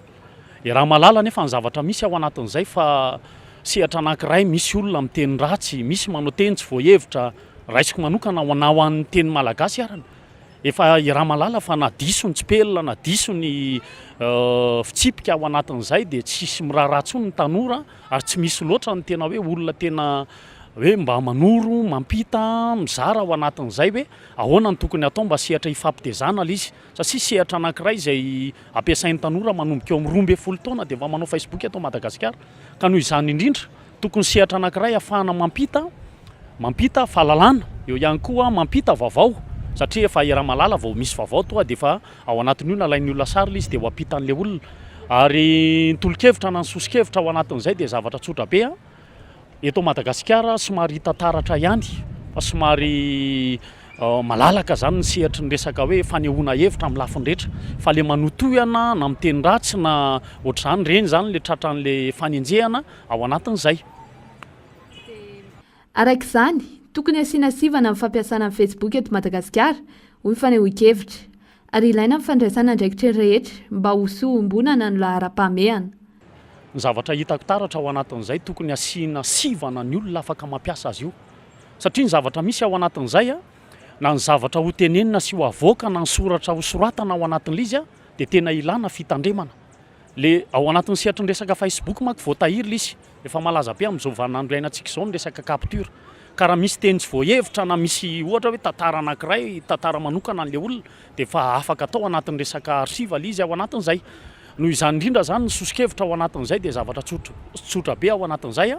M: Raha malala nefa ny zavatra misy ao anatin'izay fa sehatra anankiray misy olona amin'ny teny ratsy, misy manao teny tsy voahevitra, raisiko manokana ho an'ny teny malagasy arany. Efa raha malala fa na diso ny tsipelina na diso ny fitsipika ao anatin'izay dia tsisy miraharatsy ny tanora ary tsy misy loatra ny tena hoe olona tena hoe mba manoro, mampita, mizara ao anatin'izay hoe ahoana ny tokony atao mba sehatra hifampitezana le izy satria sehatra anankiray izay ampiasain'ny tanora manomboka eo amin'ny 12 taona dia efa manao Facebook eto Madagasikara ka noho izany indrindra tokony sehatra anankiray ahafahana mampita fahalalana eo ihany koa mampita vaovao satria efa raha malala vao misy vaovao toa dia efa ao anatin'io nalain'ny olona sary le izy dia ho ampitan'ilay olona ary nytolo-kevitra na nysosikevitra ao anatin'izay dia zavatra tsotra be eto Madagasikara somary hita taratra ihany fa somary malalaka zany ny sehatry ny resaka hoe fanehoana hevitra amin'ny lafiny rehetra fa le manotohana na miteny ratsy na ohatr'izany reny zany le tratran'le fanenjehana ao anatin'izay.
E: Arak'izany tokony asiana sivana amin'ny fampiasana ny Facebook eto Madagasikara hoy fanehoan-kevitra ary ilaina mifandraisana ndraikitra rehetra mba hosombonana no lahara-pamehana.
M: Ny zavatra hitako taratra ao anatin'izay tokony asiana sivana ny olona afaka mampiasa azy io satria ny zavatra misy ao anatin'izay na ny zavatra ho tenenina sy ho avoaka na ny soratra ho soratana ao anatin'ilay izy dia tena ilana fitandremana. Le ao anatin'ny sehatry ny resaka Facebook manko voatahiry izy efa malaza be amin'izao vaninandro iainantsika izao ny resaka capture ka raha misy teny tsy voahevitra na misy ohatra hoe tantara anankiray tantara manokana an'ilay olona dia efa afaka atao anatin'ny resaka archive izy ao anatin'izay. Noho izany indrindra zany ny sosikevitra ao anatin'izay dia zavatra tsotra be ao anatin'izay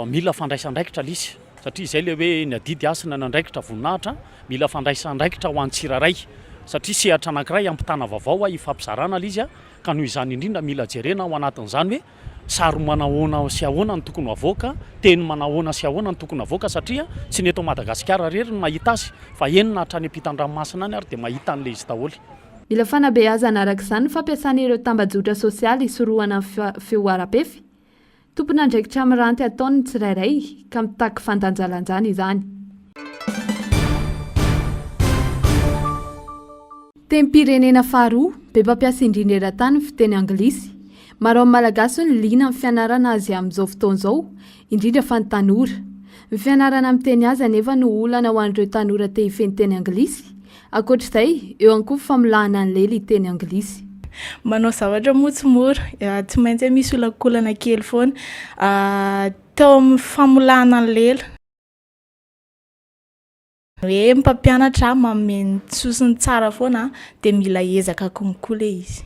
M: mila fandraisan-draikitra izy satria izay le hoe ny adidy asina nandraikitra voninahitra mila fandraisan-draikitra ho an-tsiraray satria sehatra anankiray ampitana vaovao ifampizarana izy ka noho izany indrindra mila jerena ao anatin'izany hoe sary manahoana sy ahoana ny tokony avoaka teny manahoana sy ahoana ny tokony avoaka satria tsy ny eto Madagasikara rery ny mahita azy fa enina hatrany ampitan-dranomasina any ary dia mahita an'ilay izy daholo.
E: Mila fanabeazana araka izany fampiasana ireo tambajotra sosialy isorohana feo ara-pefy. Tompona andraikitra miranty ataony tsirairay ka mitaky fandanjalanjana izany. Tenim-pirenena faharoa be mpampiasa indrindra eran-tany fiteny anglisy. Maro amin'ny malagasy ny liana amin'ny fianarana azy amin'izao fotoana izao, indrindra fa ny tanora. Ny fianarana miteny azy anefa no olana ho an'ireo tanora te hifehy teny anglisy. Ankoatr'izay, eo ihany koa familahana ny lely teny anglisy.
Q: Manao zavatra motsomora, tsy maintsy misy olakolana kely foana. Teo amin'ny famolahana ny lela. Hoe mpampianatra mameno sosiny tsara foana dia mila ezaka konkoa le izy.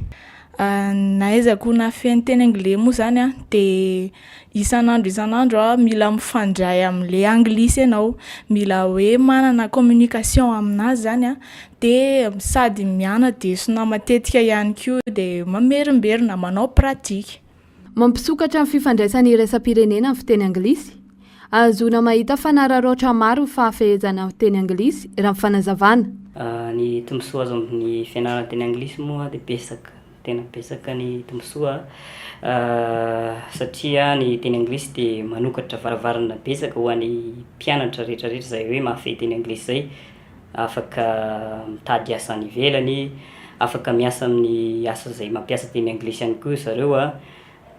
Q: Na ezaka na feny teny anglais moa zany dia isan'andro mila mifandray amin'ilay anglisy ianao, mila hoe manana communication aminazy zany dia sady miana dia sona matetika ihany koa dia mamerimberina manao pratika.
E: Mampisokatra amin'ny fifandraisana iraisam-pirenena amin'ny fiteny anglisy. Azona mahita fanararoatra maro fahafehezana amin'ny teny anglisy raha fanazavana.
R: Ny tombosoa azo amin'ny fianarana teny anglisy moa dia besaka. Tena besaka ny tombosoa satria ny teny anglisy dia manokatra varavarana besaka ho an'ny mpianatra rehetrarehetra izay hoe mahafehy teny anglisy izay, afaka mitady asa any ivelany, afaka miasa amin'ny asa izay mampiasa teny anglisy ihany koa zareo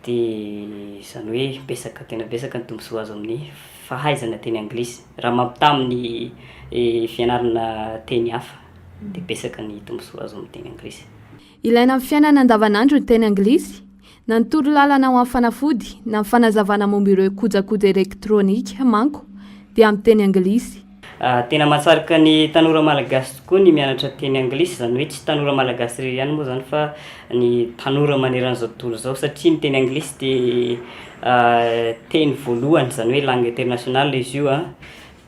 R: dia izany hoe besaka tena besaka ny tombosoa azo amin'ny fahaizana teny anglisy raha mampita amin'ny fianarana teny hafa dia besaka ny tombosoa azo amin'ny teny anglisy.
E: Ilaina amin'ny fiainana andavanandro ny teny anglisy, na ny toro-lalana ho amin'ny fanafody na ny fanazavana momba ireo kojakoja elektrônika manko dia amin'ny teny anglisy.
R: Tena mahatsarika ny tanora malagasy tokoa ny mianatra teny anglisy, izany hoe tsy tanora malagasy irery ihany moa izany fa ny tanora maneran'izao tontolo izao satria ny teny anglisy dia teny voalohany, izany hoe langue internationale izy io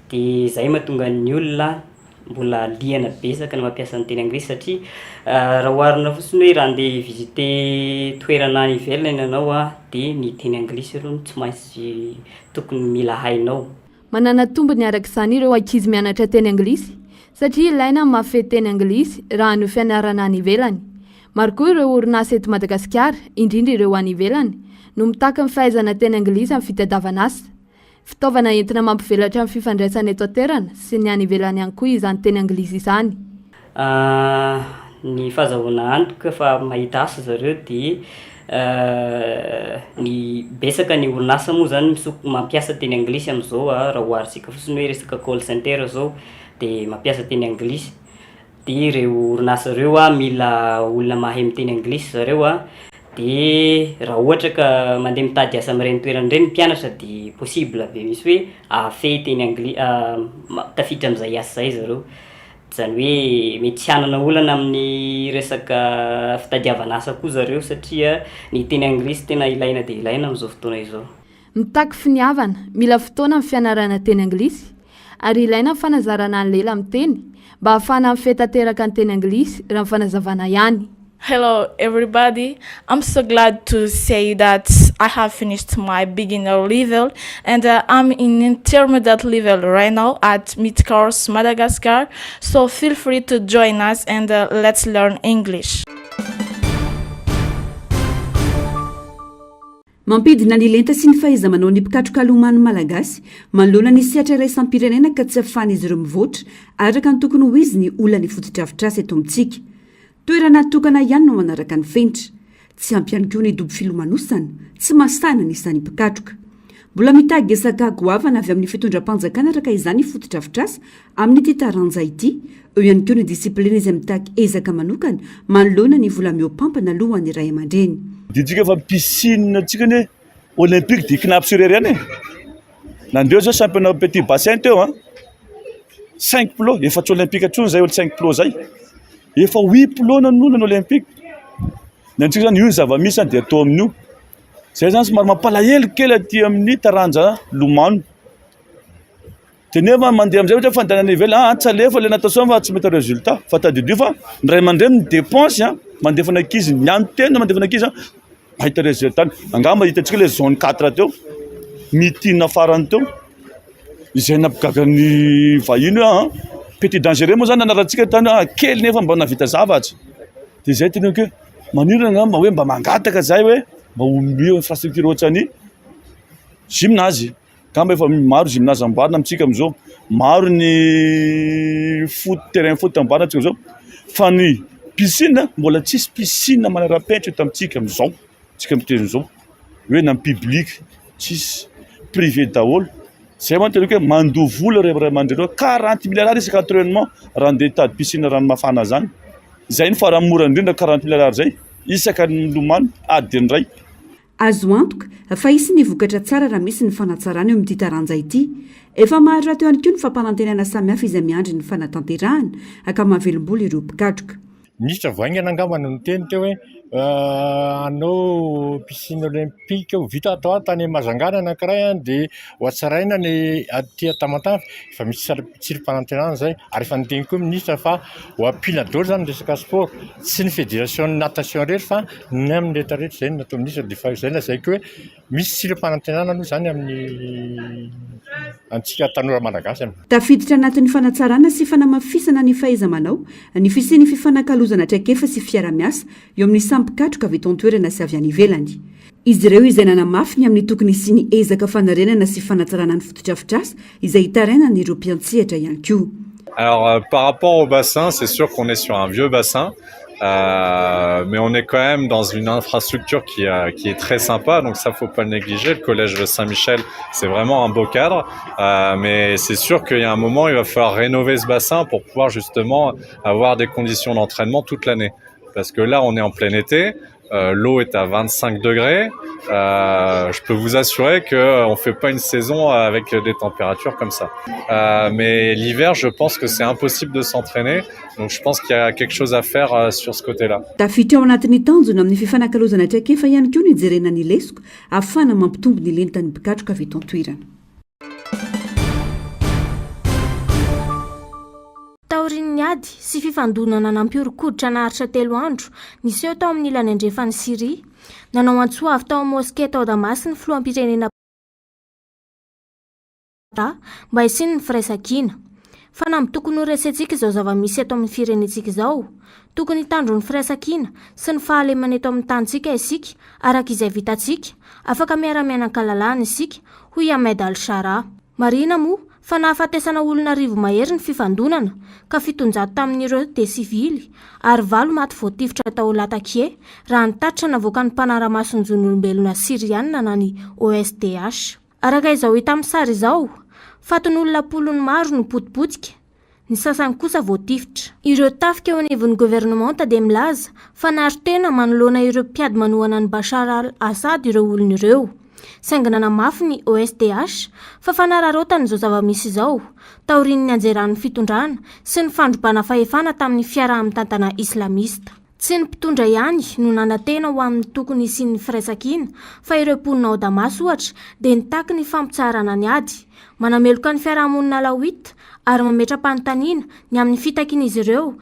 R: dia izay mahatonga ny olona mbola liana besaka ny mampiasa ny teny anglisy satria raha oharina fotsiny hoe raha andeha visiter toerana any ivelany ianao dia ny teny anglisy aloha tsy maintsy tokony mila hainao.
E: Manana tombony araka izany ireo ankizy mianatra teny anglisy satria ilaina mahafehy teny anglisy raha no fianarana any ivelany. Maro koa ireo orinasa eto Madagasikara, indrindra ireo any ivelany, no mitaka ny fahaizana teny anglisy amin'ny fitadiavana asa. Fitaovana entina mampivelatra amin'ny fifandraisana eto an-toerana sy ny any ivelany ihany koa izany teny anglisy izany.
R: Ny fahazahoana antoka fa mahita asa zareo dia ny besaka ny orinasa moa zany mampiasa teny anglisy amin'izao raha oharisika fotsiny hoe resaka call center zao dia mampiasa teny anglisy dia ireo orinasa ireo mila olona mahay miteny anglisy zareo dia raha ohatra ka mandeha mitady asa amin'ireny toerana ireny mpianatra dia possible be misy hoe ahafehy teny anglisy tafiditra amin'izay asa izay zareo. Izany hoe mety hanana olana amin'ny resaka fitadiavana asa koa zareo satria ny teny anglisy tena ilaina dia ilaina amin'izao fotoana izao.
E: Mitaky finiavana, mila fotoana amin'ny fianarana teny anglisy ary ilaina ny fanazarana ny lela amin'ny teny mba ahafahana mifehy tanteraka ny teny anglisy raha ny fanazavana ihany.
Q: Hello everybody, I'm so glad to say that I have finished my beginner level and I'm in intermediate level right now at Mid-Course Madagascar, so feel free to join us and let's learn English.
B: Mampidina ny lenta sy ny fahaiza manao ny mpikatroka lomano malagasy manoloana ny sehatra iraisam-pirenena ka tsy ahafahan'izy ireo mivoatra araka ny tokony ho izy ny olana ny fotodrafitrasa eto amintsika. toerana tokana ihany no manaraka ny fenitra tsy ampy ihany koa ny dobo filomanosana tsy masana nisany mpikatroka mbola mitagy esaka goavana avy amin'ny fitondram-panjakana araka izany fototra-vitrasa amin'ny taranja ity eo ihany koa ny disiplina izy mitaky ezaka manokana manoloana ny vola miopampana aloha ny ray aman-dreny
S: ditsika efa piscine tsika ny olympique de knap surery any nandeo zao championnat petit bassin teo 5 plo efa-tsy olympique atrony zay olo 5 plo zay efa 8 plo nan'olona olympique nantsika zany io zava-misy any dia atao amin'io zay zany somary mampalahelo kely aty amin'ny taranja lomano dia nefa mandeha amizay ohatra fandehanana ivela tsalefa le natao soa fa tsy mety résultat fa tadidio fa ny ray aman-dreny ny dépense mandefana ankizy miano tena mandefana ankizy mahita résultat angamba hitantsika le zone 4 teo mitina farany teo izay nampigagany vahiny io petit dangereux moa zany anarantsika tany kely nefa mba navita zavatsy dia zay tena hoe manirona angamba hoe mba mangataka zay hoe mba omio infrastructure ohatrany gymnase kamba efa maro gymnase amboarina amitsika amizao maro ny terrain foot amboarina amitsika amizao fa ny piscine mbola tsisy piscine manara-penitra eto amitsika amizao tsika miteny zao hoe na public tsisy privé daholo zay mantena hoe mandoa vola ray aman-dreny 40 milliards isaka entraînement raha andeha hitady piscine rano mafana zany zay ny faramora indrindra 40 milliards zay isaka ny lomano adiny ray
B: azo antoka fa isy ny vokatra tsara raha misy ny fanatsarana eo amin'ity taranja ity efa mahary raha teo ihany koa ny fampanantenana samihafa izay miandry ny fanatanterahana akamahavelom-bola ireo mpikatroka
T: ministre voaingana angambana no teny teo hoe anao piscine olympique vita atao tany Mazangana anankiray dia hoatsaraina ny aty Tamatave efa misy tsirim-panantenana zay ary efa niteny koa ministre fa ho ampina daholo zany resaka sport tsy ny fédération ny natation rehetra fa ny amin'ny rehetra rehetra zay natao ministre dia fa zay lazaiko hoe misy tsirim-panantenana aloha zany amin'ny antsika tanora malagasy
B: tafiditra anatin'ny fanatsarana sy fanamafisana ny fahaiza-manao ny fisiany fifanakalozana traikefa sy fiara-miasa eo amin'ny sampikatroka avy eto an-toerana sy avy any ivelany izy ireo izay nanamafiny amin'ny tokony sy ny ezaka fanarenana sy fanatsarana ny fototra-fitrasa izay hitaraina ny ireo mpiantsihatra ihany koa.
U: Alors par rapport au bassin, c'est sûr qu'on est sur un vieux bassin. Mais on est quand même dans une infrastructure qui est très sympa, donc ça faut pas le négliger. Le collège de Saint-Michel, c'est vraiment un beau cadre, mais c'est sûr qu'il y a un moment il va falloir rénover ce bassin pour pouvoir justement avoir des conditions d'entraînement toute l'année. Parce que là on est en plein été, l'eau est à 25 degrés, je peux vous assurer qu'on fait pas une saison avec des températures comme ça. Mais l'hiver, je pense que c'est impossible de s'entraîner, donc je pense qu'il y a quelque chose à faire sur ce côté-là.
B: Tafiditra ao anatin'ny tanjona amin'ny fifanakalozana traikefa ihany koa ny jerena ny lesoko ahafahana mampitombo ny lentan'ny mpikatroka avy eto an-toerana.
A: Taorian'ny ady sy fifandonana nampiorokoditra naharitra 3 andro niseho tao amin'ny ilany andrefan'ny Syria nanao antsoavy tao amin'ny moské tao Damasy ny filoham-pirenena mba hisiny ny firaisan-kina fa na tokony ho resantsika izao zava-misy eto amin'ny firenentsika izao tokony hitandro ny firaisan-kina sy ny fahalemana eto amin'ny tantsika isika araka izay vitantsika afaka miara-mianan-kalalana isika hoy Ahmed Al-Shara marina moa fa nahafatesana olona rivo mahery ny fifandonana ka 700 tamin'ireo dia sivily ary 8 maty voatifitra tao Latakia raha nitatitra navoaka ny mpanara-mason'ny zon'olombelona Siriana na ny OSDH. Araka izao hita amin'ny sary izao, fatin'olona 10 maro no potipotika, ny sasany kosa voatifitra. Ireo tafika eo anivon'ny gouvernemanta dia milaza fa nahary tena manoloana ireo mpiady manohana ny Bashar al-Assad ireo olona ireo. Saingana namafy ny OSDH fa fanararotany izao zava-misy izao taorian'ny anjeran'ny fitondrana sy ny fandrombana fahefana tamin'ny fiaraha-mitantana islamista. Tsy ny mpitondra ihany no nanantena ho amin'ny tokony sy ny firaisan-kina fa ireo mponina ao Damasy ohatra dia nitaky ny fampitsarana ny ady manameloka ny fiarahamonina alawita ary mametra-panontaniana ny amin'ny fitakin'izy ireo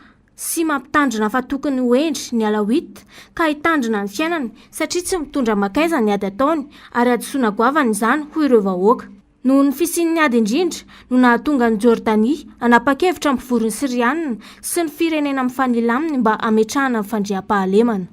A: sy mampitandrina fa tokony hoendry ny alawita ka hitandrina ny fiainany satria tsy mitondra makaiza ny ady ataony ary adosoana goavany izany ho ireo vahoaka. Noho ny fisian'ny ady indrindra no nahatonga ny Jordania anapa-kevitra ampivorin'ny Siriana sy ny firenena mifanila aminy mba ametrahana ny fandriam-pahalemana.